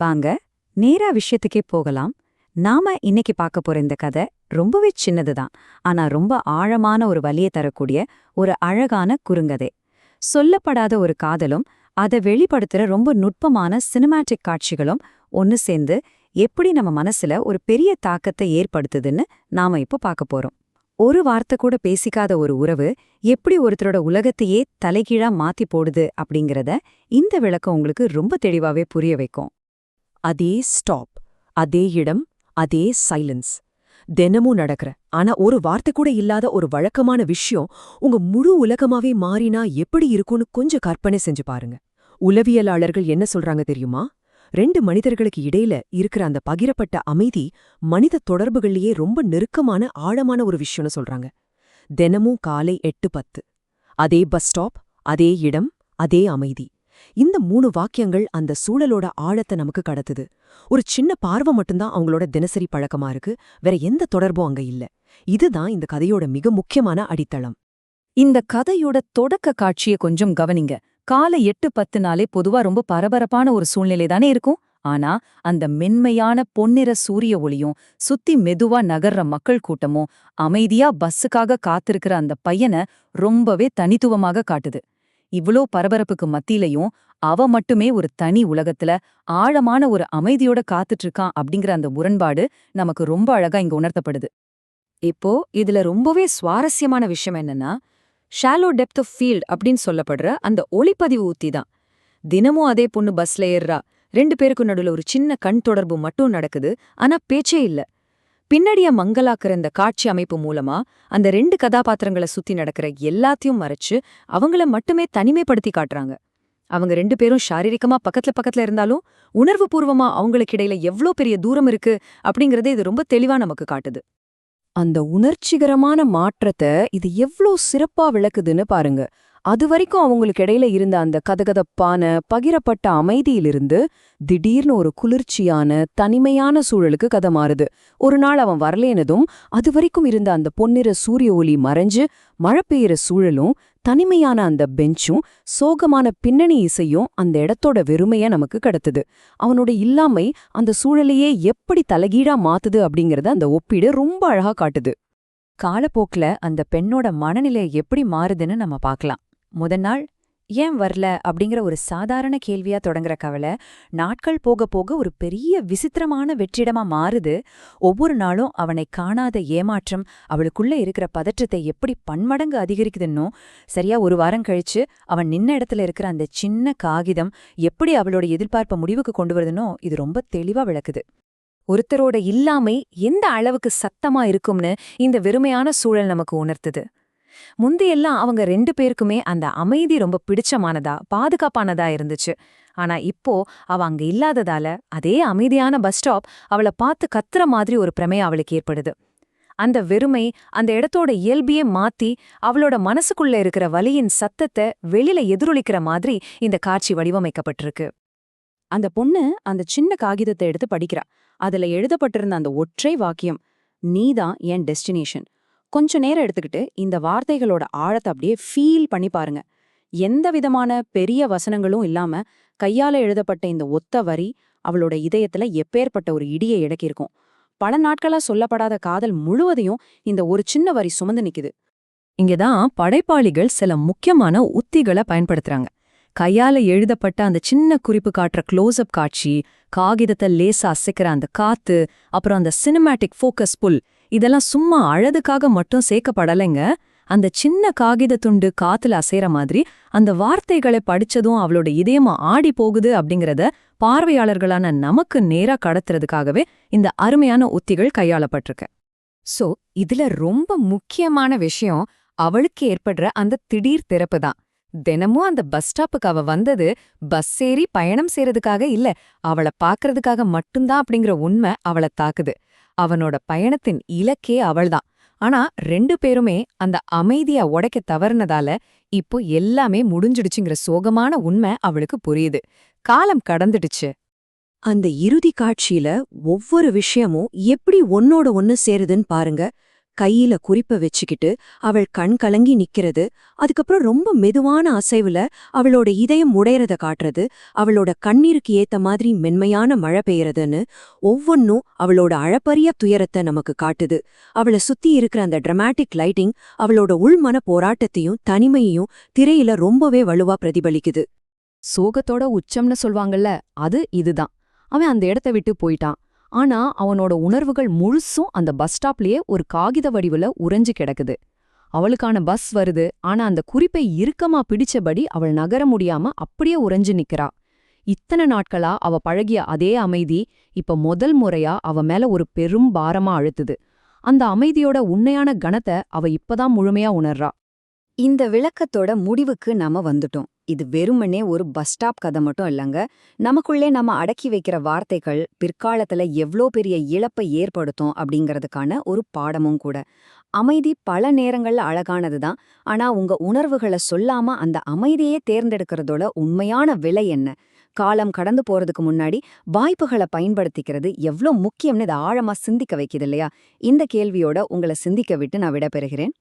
வாங்க நேரா விஷயத்துக்கே போகலாம். நாம இன்னைக்கு பார்க்க போற இந்த கதை ரொம்பவே சின்னதுதான். ஆனா ரொம்ப ஆழமான ஒரு வலியை தரக்கூடிய ஒரு அழகான குறுங்கதை. சொல்லப்படாத ஒரு காதலும் அதை வெளிப்படுத்துற ரொம்ப நுட்பமான சினிமாட்டிக் காட்சிகளும் ஒன்னு சேர்ந்து எப்படி நம்ம மனசுல ஒரு பெரிய தாக்கத்தை ஏற்படுத்துதுன்னு நாம இப்ப பார்க்க போறோம். ஒரு வார்த்தை கூட பேசிக்காத ஒரு உறவு எப்படி ஒருத்தரோட உலகத்தையே தலைகீழா மாத்தி போடுது அப்படிங்கறத இந்த விளக்கம் உங்களுக்கு ரொம்ப தெளிவாவே புரிய வைக்கும். அதே ஸ்டாப், அதே இடம், அதே சைலன்ஸ். தினமும் நடக்கிற ஆனா ஒரு வார்த்தை கூட இல்லாத ஒரு வழக்கமான விஷயம் உங்க முழு உலகமாவே மாறினா எப்படி இருக்கும்னு கொஞ்சம் கற்பனை செஞ்சு பாருங்க. உளவியலாளர்கள் என்ன சொல்றாங்க தெரியுமா? ரெண்டு மனிதர்களுக்கு இடையில இருக்கிற அந்த பகிரப்பட்ட அமைதி மனித தொடர்புகள்லயே ரொம்ப நெருக்கமான ஆழமான ஒரு விஷயம்னு சொல்றாங்க. தினமும் காலை 8:10 அதே பஸ் ஸ்டாப், அதே இடம், அதே அமைதி. இந்த 3 வாக்கியங்கள் அந்த சூழலோட ஆழத்தை நமக்கு கடத்துது. ஒரு சின்ன பார்வை மட்டும்தான் அவங்களோட தினசரி பழக்கமா இருக்கு, வேற எந்த தொடர்பும் அங்க இல்ல. இதுதான் இந்த கதையோட மிக முக்கியமான அடித்தளம். இந்த கதையோட தொடக்க காட்சியை கொஞ்சம் கவனிங்க. காலை 8:10 பொதுவா ரொம்ப பரபரப்பான ஒரு சூழ்நிலை தானே இருக்கும். ஆனா அந்த மென்மையான பொன்னிற சூரிய ஒளியும் சுத்தி மெதுவா நகர்ற மக்கள் கூட்டமும் அமைதியா பஸ்ஸுக்காக காத்திருக்கிற அந்த பையனை ரொம்பவே தனித்துவமாக காட்டுது. இவ்ளோ பரபரப்புக்கு மத்தியிலையும் அவ மட்டுமே ஒரு தனி உலகத்துல ஆழமான ஒரு அமைதியோட காத்துட்டு இருக்கான் அப்படிங்கிற அந்த முரண்பாடு நமக்கு ரொம்ப அழகா இங்க உணர்த்தப்படுது. இப்போ இதுல ரொம்பவே சுவாரஸ்யமான விஷயம் என்னன்னா, ஷாலோ டெப்த் ஆஃப் ஃபீல்ட் அப்படின்னு சொல்லப்படுற அந்த ஒளிப்பதிவு ஊத்தி தான். தினமும் அதே பொண்ணு பஸ்ல ஏறுறா, 2 பேருக்கு நடுவுல ஒரு சின்ன கண் தொடர்பு மட்டும் நடக்குது, ஆனா பேச்சே இல்ல. பின்னடிய மங்கலாக்குற இந்த காட்சி அமைப்பு மூலமா அந்த 2 கதாபாத்திரங்களை சுத்தி நடக்கிற எல்லாத்தையும் மறைச்சு அவங்கள மட்டுமே தனிமைப்படுத்தி காட்டுறாங்க. அவங்க 2 பேரும் சாரீரிகமா பக்கத்துல பக்கத்துல இருந்தாலும் உணர்வுபூர்வமா அவங்களுக்கு இடையில எவ்ளோ பெரிய தூரம் இருக்கு அப்படிங்கறதே இது ரொம்ப தெளிவா நமக்கு காட்டுது. அந்த உணர்ச்சிகரமான மாற்றத்தை இது எவ்ளோ சிறப்பா விளக்குதுன்னு பாருங்க. அதுவரைக்கும் அவங்களுக்கு இடையில இருந்த அந்த கதகதப்பான பகிரப்பட்ட அமைதியிலிருந்து திடீர்னு ஒரு குளிர்ச்சியான தனிமையான சூழலுக்கு கதை மாறுது. ஒரு நாள் அவன் வரலேனதும் அதுவரைக்கும் இருந்த அந்த பொன்னிற சூரிய ஒளி மறைஞ்சு மழை பெய்யுற சூழலும் தனிமையான அந்த பெஞ்சும் சோகமான பின்னணி இசையும் அந்த இடத்தோட வெறுமைய நமக்கு கடத்துது. அவனோட இல்லாமை அந்த சூழலையே எப்படி தலைகீழா மாத்துது அப்படிங்கறத அந்த ஒப்பீடு ரொம்ப அழகா காட்டுது. காலப்போக்குல அந்த பெண்ணோட மனநிலை எப்படி மாறுதுன்னு நம்ம பார்க்கலாம். முதல் நாள் ஏன் வரல அப்படிங்கிற ஒரு சாதாரண கேள்வியா தொடங்குற கவலை நாட்கள் போக போக ஒரு பெரிய விசித்திரமான வெற்றிடமா மாறுது. ஒவ்வொரு நாளும் அவனை காணாத ஏமாற்றம் அவளுக்குள்ள இருக்கிற பதற்றத்தை எப்படி பன்மடங்கு அதிகரிக்குதுன்னோ, சரியா ஒரு வாரம் கழிச்சு அவன் நின்ன இடத்துல இருக்கிற அந்த சின்ன காகிதம் எப்படி அவளோட எதிர்பார்ப்ப முடிவுக்கு கொண்டு வருதுன்னோ இது ரொம்ப தெளிவா விளக்குது. ஒருத்தரோட இல்லாமை எந்த அளவுக்கு சத்தமா இருக்கும்னு இந்த வெறுமையான சூழல் நமக்கு உணர்த்துது. முந்தையெல்லாம் அவங்க 2 பேருக்குமே அந்த அமைதி ரொம்ப பிடிச்சமானதா பாதுகாப்பானதா இருந்துச்சு. ஆனா இப்போ அவ அங்க இல்லாததால அதே அமைதியான பஸ் ஸ்டாப் அவளை பார்த்து கத்துற மாதிரி ஒரு பிரமை அவளுக்கு ஏற்படுது. அந்த வெறுமை அந்த இடத்தோட இயல்பையே மாத்தி அவளோட மனசுக்குள்ள இருக்கிற வலியின் சத்தத்தை வெளியில எதிரொலிக்கிற மாதிரி இந்த காட்சி வடிவமைக்கப்பட்டிருக்கு. அந்த பொண்ணு அந்த சின்ன காகிதத்தை எடுத்து படிக்கிறா. அதுல எழுதப்பட்டிருந்த அந்த ஒற்றை வாக்கியம், நீதான் என் டெஸ்டினேஷன். கொஞ்ச நேரம் எடுத்துக்கிட்டு இந்த வார்த்தைகளோட ஆழத்தை அப்படியே ஃபீல் பண்ணி பாருங்க. எந்த விதமான பெரிய வசனங்களும் இல்லாம கையால எழுதப்பட்ட இந்த ஒத்த வரி அவளோட இதயத்துல எப்பேற்பட்ட ஒரு இடியை இறக்கியிருக்கும். பல நாட்களா சொல்லப்படாத காதல் முழுவதையும் இந்த ஒரு சின்ன வரி சுமந்து நிக்குது. இங்கதான் படைப்பாளிகள் சில முக்கியமான உத்திகளை பயன்படுத்துறாங்க. கையால எழுதப்பட்ட அந்த சின்ன குறிப்பு காட்டுற க்ளோஸ்அப் காட்சி, காகிதத்தை லேசா அசைக்கிற அந்த காத்து, அப்புறம் அந்த சினிமேட்டிக் ஃபோக்கஸ் புல், இதெல்லாம் சும்மா அழகுக்காக மட்டும் சேர்க்கப்படலைங்க. அந்த சின்ன காகித துண்டு காத்துல அசைற மாதிரி அந்த வார்த்தைகளை படிச்சதும் அவளோட இதயமா ஆடி போகுது அப்படிங்கறத பார்வையாளர்களான நமக்கு நேரா கடத்துறதுக்காகவே இந்த அருமையான உத்திகள் கையாளப்பட்டிருக்கு. சோ இதுல ரொம்ப முக்கியமான விஷயம் அவளுக்கு ஏற்படுற அந்த திடீர் திறப்பு தான். தினமும் அந்த பஸ் ஸ்டாப்புக்கு அவ வந்தது பஸ் ஏறி பயணம் செய்யறதுக்காக இல்ல, அவளை பாக்குறதுக்காக மட்டும்தான் அப்படிங்கிற உண்மை அவளை தாக்குது. அவனோட பயணத்தின் இலக்கே அவள்தான். ஆனா 2 பேருமே அந்த அமைதியா உடைக்க தவறுனதால இப்போ எல்லாமே முடிஞ்சிடுச்சுங்கிற சோகமான உண்மை அவளுக்கு புரியுது. காலம் கடந்துடுச்சு. அந்த இறுதி காட்சியில ஒவ்வொரு விஷயமும் எப்படி ஒன்னோட ஒன்னு சேருதுன்னு பாருங்க. கையில குறிப்ப வச்சுக்கிட்டு அவள் கண் கலங்கி நிக்கிறது, அதுக்கப்புறம் ரொம்ப மெதுவான அசைவுல அவளோட இதயம் உடையறத காட்டுறது, அவளோட கண்ணீருக்கு ஏத்த மாதிரி மென்மையான மழை பெய்யறதுன்னு ஒவ்வொன்னும் அவளோட அளப்பரிய துயரத்தை நமக்கு காட்டுது. அவளை சுத்தி இருக்கிற அந்த டிராமாட்டிக் லைட்டிங் அவளோட உள்மன போராட்டத்தையும் தனிமையையும் திரையில ரொம்பவே வலுவா பிரதிபலிக்குது. சோகத்தோட உச்சம்னு சொல்வாங்கல்ல, அது இதுதான். அவன் அந்த இடத்த விட்டு போயிட்டான். ஆனா அவனோட உணர்வுகள் முழுசும் அந்த பஸ் ஸ்டாப்லயே ஒரு காகித வடிவுல உறைஞ்சு கிடக்குது. அவளுக்கான பஸ் வருது, ஆனா அந்த குறிப்பை இறுக்கமா பிடிச்சபடி அவள் நகர முடியாம அப்படியே உறைஞ்சு நிக்கிறா. இத்தனை நாட்களா அவ பழகிய அதே அமைதி இப்ப முதல் முறையா அவ மேல ஒரு பெரும் பாரமா அழுத்துது. அந்த அமைதியோட உண்மையான கணத்தை அவ இப்பதான் முழுமையா உணர்றா. இந்த விளக்கத்தோட முடிவுக்கு நாம வந்துட்டோம். இது வெறுமனே ஒரு பஸ் ஸ்டாப் கதை மட்டும் இல்லங்க. நமக்குள்ளே நம்ம அடக்கி வைக்கிற வார்த்தைகள் பிற்காலத்துல எவ்ளோ பெரிய இழப்பை ஏற்படுத்தும் அப்படிங்கறதுக்கான ஒரு பாடமும் கூட. அமைதி பல நேரங்கள்ல அழகானதுதான். ஆனா உங்க உணர்வுகளை சொல்லாம அந்த அமைதியே தேர்ந்தெடுக்கிறதோட உண்மையான விலை என்ன? காலம் கடந்து போறதுக்கு முன்னாடி வாய்ப்புகளை பயன்படுத்திக்கிறது எவ்ளோ முக்கியம்னு இதை ஆழமா சிந்திக்க வைக்குது இல்லையா? இந்த கேள்வியோட உங்களை சிந்திக்க விட்டு நான் விடைபெறுகிறேன்.